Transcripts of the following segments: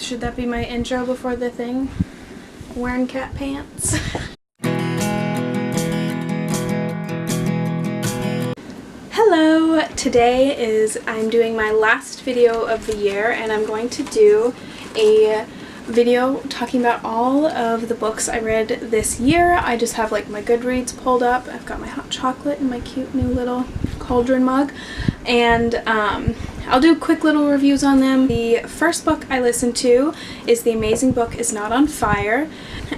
Should that be my intro before the thing? Wearing cat pants. Hello! Today I'm doing my last video of the year, and I'm going to do a video talking about all of the books I read this year. I just have like my Goodreads pulled up. I've got my hot chocolate in my cute new little cauldron mug, and I'll do quick little reviews on them. The first book I listened to is The Amazing Book Is Not on Fire,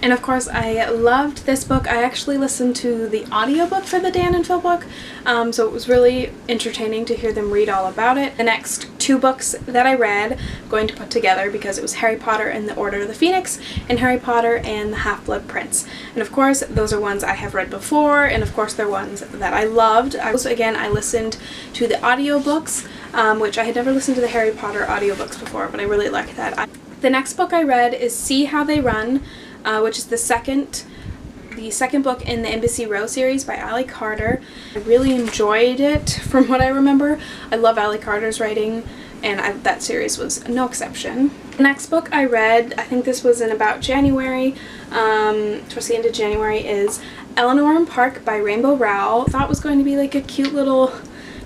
and of course I loved this book. I actually listened to the audiobook for the Dan and Phil book, so it was really entertaining to hear them read all about it. The next two books that I read I'm going to put together because it was Harry Potter and the Order of the Phoenix and Harry Potter and the Half-Blood Prince. And of course those are ones I have read before, and of course they're ones that I loved. I listened to the audiobooks, which I had never listened to the Harry Potter audiobooks before, but I really liked that. The next book I read is See How They Run, which is the second book in the Embassy Row series by Ali Carter. I really enjoyed it from what I remember. I love Ali Carter's writing, and that series was no exception. The next book I read, I think this was in about January, towards the end of January, is Eleanor and Park by Rainbow Rowell. I thought it was going to be like a cute little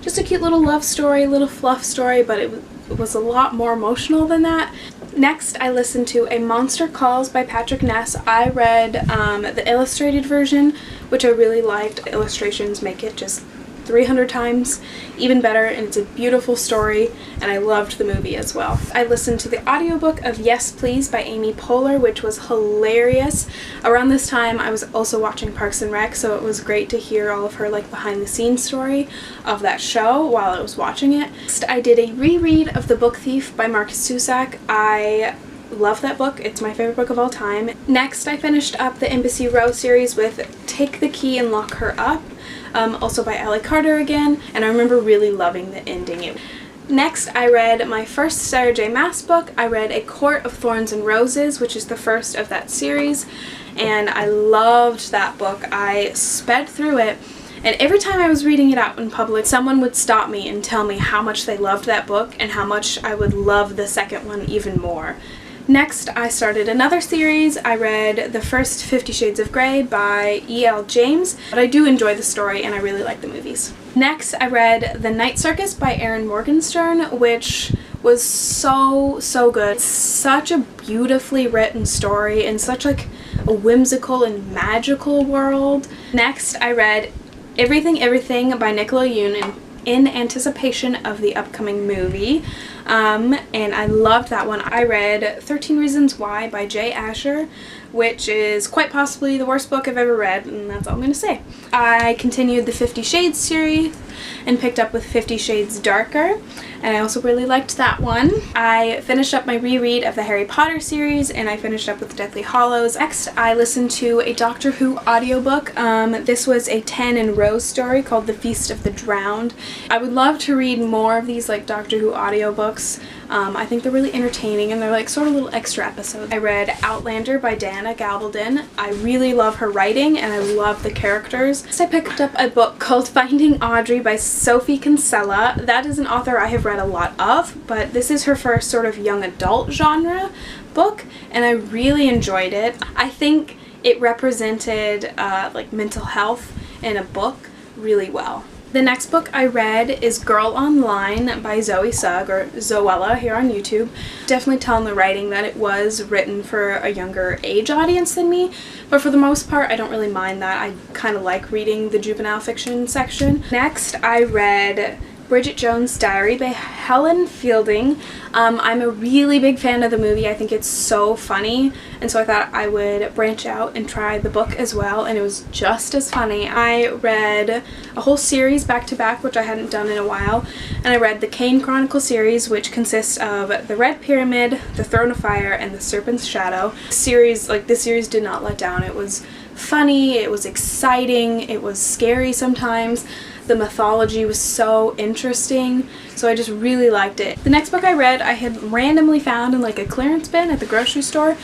love story, little fluff story, but it was a lot more emotional than that. Next, I listened to A Monster Calls by Patrick Ness. I read the illustrated version, which I really liked. The illustrations make it just 300 times even better, and it's a beautiful story, and I loved the movie as well. I listened to the audiobook of Yes Please by Amy Poehler, which was hilarious. Around this time I was also watching Parks and Rec, so it was great to hear all of her like behind the scenes story of that show while I was watching it. Next, I did a reread of The Book Thief by Marcus Cusack. I love that book. It's my favorite book of all time. Next, I finished up the Embassy Row series with Take the Key and Lock Her Up, also by Ali Carter again, and I remember really loving the ending. Next, I read my first Sarah J. Maas book. I read A Court of Thorns and Roses, which is the first of that series, and I loved that book. I sped through it, and every time I was reading it out in public, someone would stop me and tell me how much they loved that book and how much I would love the second one even more. Next, I started another series. I read the first 50 Shades of Grey by E.L. James, but I do enjoy the story and I really like the movies. Next, I read The Night Circus by Erin Morgenstern, which was so good. It's such a beautifully written story and such like a whimsical and magical world. Next, I read Everything by Nicola Yoon in anticipation of the upcoming movie, and I loved that one. I read 13 Reasons Why by Jay Asher, which is quite possibly the worst book I've ever read, and that's all I'm going to say. I continued the 50 Shades series and picked up with 50 Shades Darker, and I also really liked that one. I finished up my reread of the Harry Potter series, and I finished up with Deathly Hallows. Next, I listened to a Doctor Who audiobook. This was a Tan and Rose story called The Feast of the Drowned. I would love to read more of these like Doctor Who audiobooks. I think they're really entertaining, and they're like sort of little extra episodes. I read Outlander by Dana Gabaldon. I really love her writing and I love the characters. Next, I picked up a book called Finding Audrey by Sophie Kinsella. That is an author I have read a lot of, but this is her first sort of young adult genre book, and I really enjoyed it. I think it represented like mental health in a book really well. The next book I read is Girl Online by Zoe Sugg, or Zoella here on YouTube. Definitely tell in the writing that it was written for a younger age audience than me, but for the most part I don't really mind that. I kind of like reading the juvenile fiction section. Next, I read Bridget Jones' Diary by Helen Fielding. I'm a really big fan of the movie. I think it's so funny, and so I thought I would branch out and try the book as well, and it was just as funny. I read a whole series back to back, which I hadn't done in a while, and I read the Kane Chronicle series, which consists of The Red Pyramid, The Throne of Fire, and The Serpent's Shadow. This series did not let down. It was funny, it was exciting, it was scary sometimes. The mythology was so interesting, so I just really liked it. The next book I read I had randomly found in like a clearance bin at the grocery store,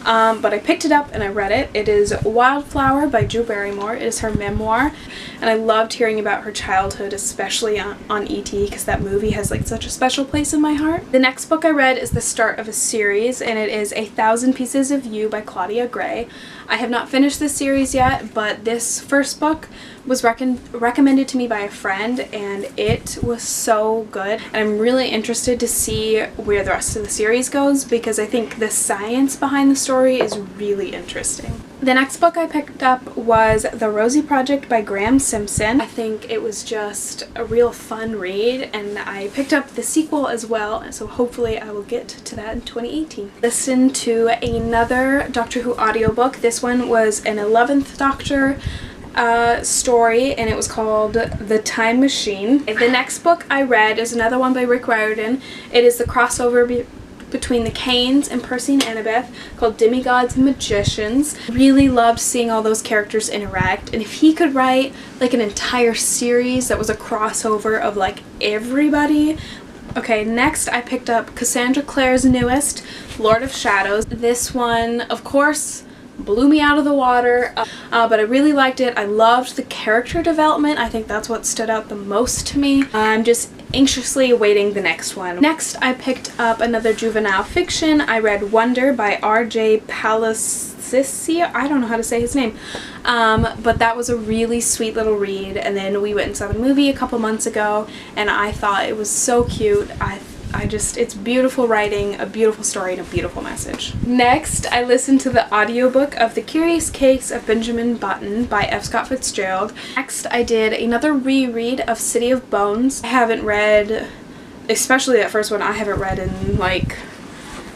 but I picked it up and I read it. It is Wildflower by Drew Barrymore. It is her memoir, and I loved hearing about her childhood, especially on E.T., because that movie has like such a special place in my heart. The next book I read is the start of a series, and it is 1,000 Pieces of You by Claudia Gray. I have not finished this series yet, but this first book was recommended to me by a friend, and it was so good. And I'm really interested to see where the rest of the series goes, because I think the science behind the story is really interesting. The next book I picked up was The Rosie Project by Graham Simpson. I think it was just a real fun read, and I picked up the sequel as well, so hopefully I will get to that in 2018. Listen to another Doctor Who audiobook. This one was an 11th Doctor story, and it was called The Time Machine. The next book I read is another one by Rick Riordan. It is the crossover between the Canes and Percy and Annabeth, called Demigods and Magicians. Really loved seeing all those characters interact, and if he could write like an entire series that was a crossover of like everybody. Okay, next I picked up Cassandra Clare's newest, Lord of Shadows. This one, of course, blew me out of the water, but I really liked it. I loved the character development. I think that's what stood out the most to me. I'm just anxiously awaiting the next one. Next, I picked up another juvenile fiction. I read Wonder by R.J. Palacio. I don't know how to say his name, but that was a really sweet little read. And then we went and saw the movie a couple months ago, and I thought it was so cute. It's beautiful writing, a beautiful story, and a beautiful message. Next, I listened to the audiobook of The Curious Case of Benjamin Button by F. Scott Fitzgerald. Next, I did another reread of City of Bones. I haven't read, especially that first one, I haven't read in like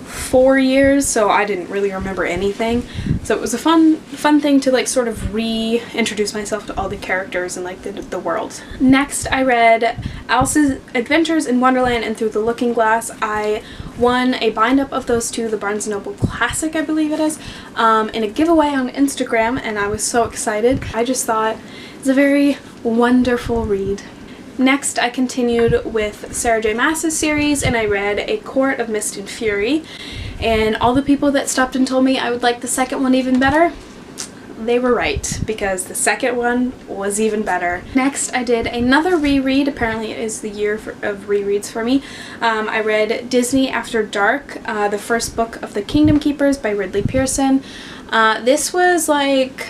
4 years, so I didn't really remember anything. So it was a fun thing to like sort of reintroduce myself to all the characters and like the world. Next, I read Alice's Adventures in Wonderland and Through the Looking Glass. I won a bind-up of those two, the Barnes & Noble Classic, I believe it is, in a giveaway on Instagram, and I was so excited. I just thought it was a very wonderful read. Next, I continued with Sarah J. Maas's series, and I read A Court of Mist and Fury. And all the people that stopped and told me I would like the second one even better, they were right, because the second one was even better. Next, I did another reread. Apparently it is the year of rereads for me. I read Disney After Dark, the first book of The Kingdom Keepers by Ridley Pearson. This was like,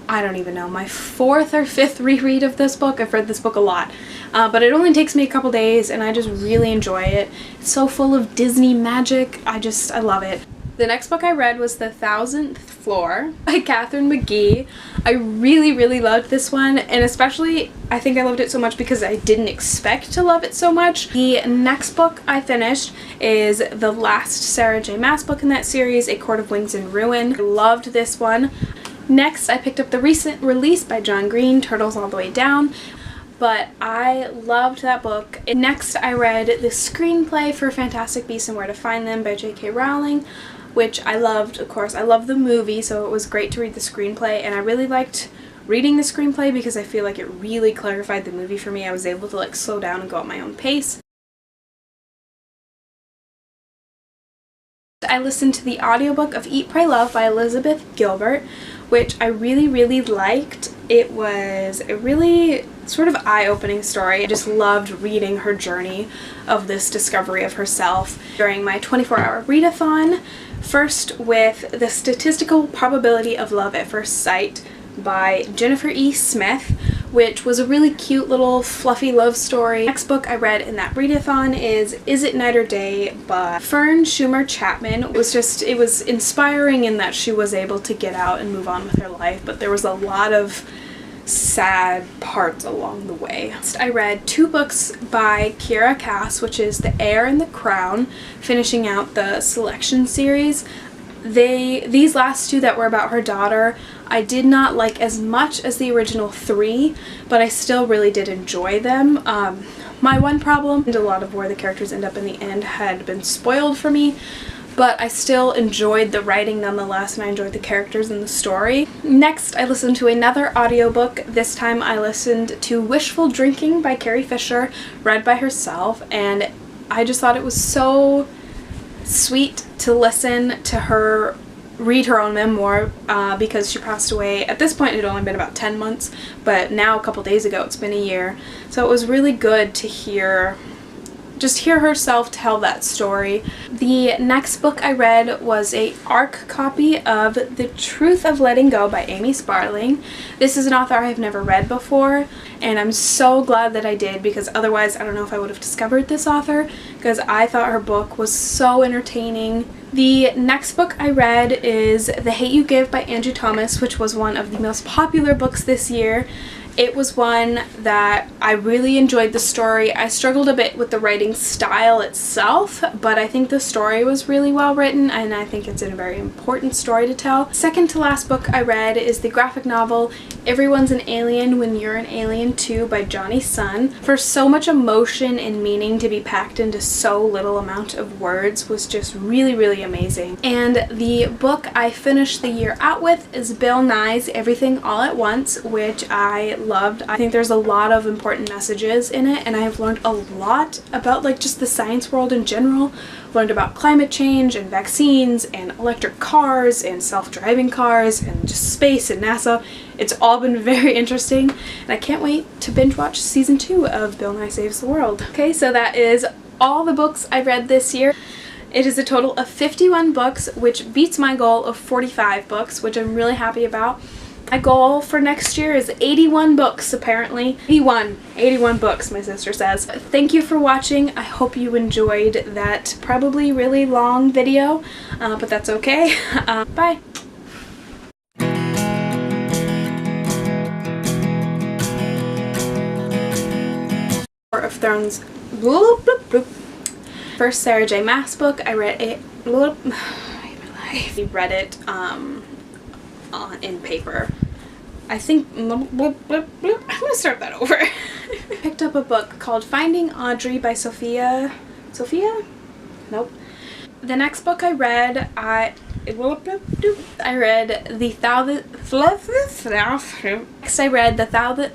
I don't even know, my 4th or 5th reread of this book. I've read this book a lot, but it only takes me a couple days, and I just really enjoy it. It's so full of Disney magic. I love it. The next book I read was The 1000th Floor by Catherine McGee. I really loved this one, and especially I think I loved it so much because I didn't expect to love it so much. The next book I finished is the last Sarah J. Maas book in that series, A Court of Wings and Ruin. I loved this one. Next, I picked up the recent release by John Green, Turtles All the Way Down, but I loved that book. Next, I read the screenplay for Fantastic Beasts and Where to Find Them by J.K. Rowling, which I loved, of course. I love the movie, so it was great to read the screenplay, and I really liked reading the screenplay because I feel like it really clarified the movie for me. I was able to like slow down and go at my own pace. I listened to the audiobook of Eat, Pray, Love by Elizabeth Gilbert, which I really liked. It was a really sort of eye-opening story. I just loved reading her journey of this discovery of herself during my 24-hour readathon. First with The Statistical Probability of Love at First Sight by Jennifer E. Smith, which was a really cute little fluffy love story. Next book I read in that readathon is It Night or Day by Fern Schumer Chapman. It was inspiring in that she was able to get out and move on with her life, but there was a lot of sad parts along the way. Next, I read 2 books by Kiera Cass, which is The Heir and the Crown, finishing out the Selection series. These last 2 that were about her daughter, I did not like as much as the original 3, but I still really did enjoy them. My one problem, and a lot of where the characters end up in the end had been spoiled for me, but I still enjoyed the writing nonetheless, and I enjoyed the characters and the story. Next, I listened to another audiobook. This time I listened to Wishful Drinking by Carrie Fisher, read by herself, and I just thought it was so sweet to listen to her read her own memoir because she passed away. At this point it had only been about 10 months, but now a couple days ago it's been a year. So it was really good to hear herself tell that story. The next book I read was a ARC copy of The Truth of Letting Go by Amy Sparling. This is an author I have never read before, and I'm so glad that I did, because otherwise I don't know if I would have discovered this author, because I thought her book was so entertaining. The next book I read is The Hate You Give by Angie Thomas, which was one of the most popular books this year. It was one that I really enjoyed the story. I struggled a bit with the writing style itself, but I think the story was really well written, and I think it's a very important story to tell. Second to last book I read is the graphic novel Everyone's an Alien When You're an Alien Too by Johnny Sun. For so much emotion and meaning to be packed into so little amount of words was just really, really amazing. And the book I finished the year out with is Bill Nye's Everything All at Once, which I loved. I think there's a lot of important messages in it, and I have learned a lot about just the science world in general. I've learned about climate change and vaccines and electric cars and self-driving cars and just space and NASA. It's all been very interesting, and I can't wait to binge watch season 2 of Bill Nye Saves the World. Okay, so that is all the books I read this year. It is a total of 51 books, which beats my goal of 45 books, which I'm really happy about. My goal for next year is 81 books, apparently. 81 books, my sister says. Thank you for watching. I hope you enjoyed that probably really long video, but that's okay. Bye. Of Thrones. Bloop, bloop, bloop. First Sarah J. Maas book. I read it. I read it in paper. I think I'm gonna start that over. Picked up a book called Finding Audrey by Sophia? Nope. The next book I read, I read The Thousand. Next I read The Thousand.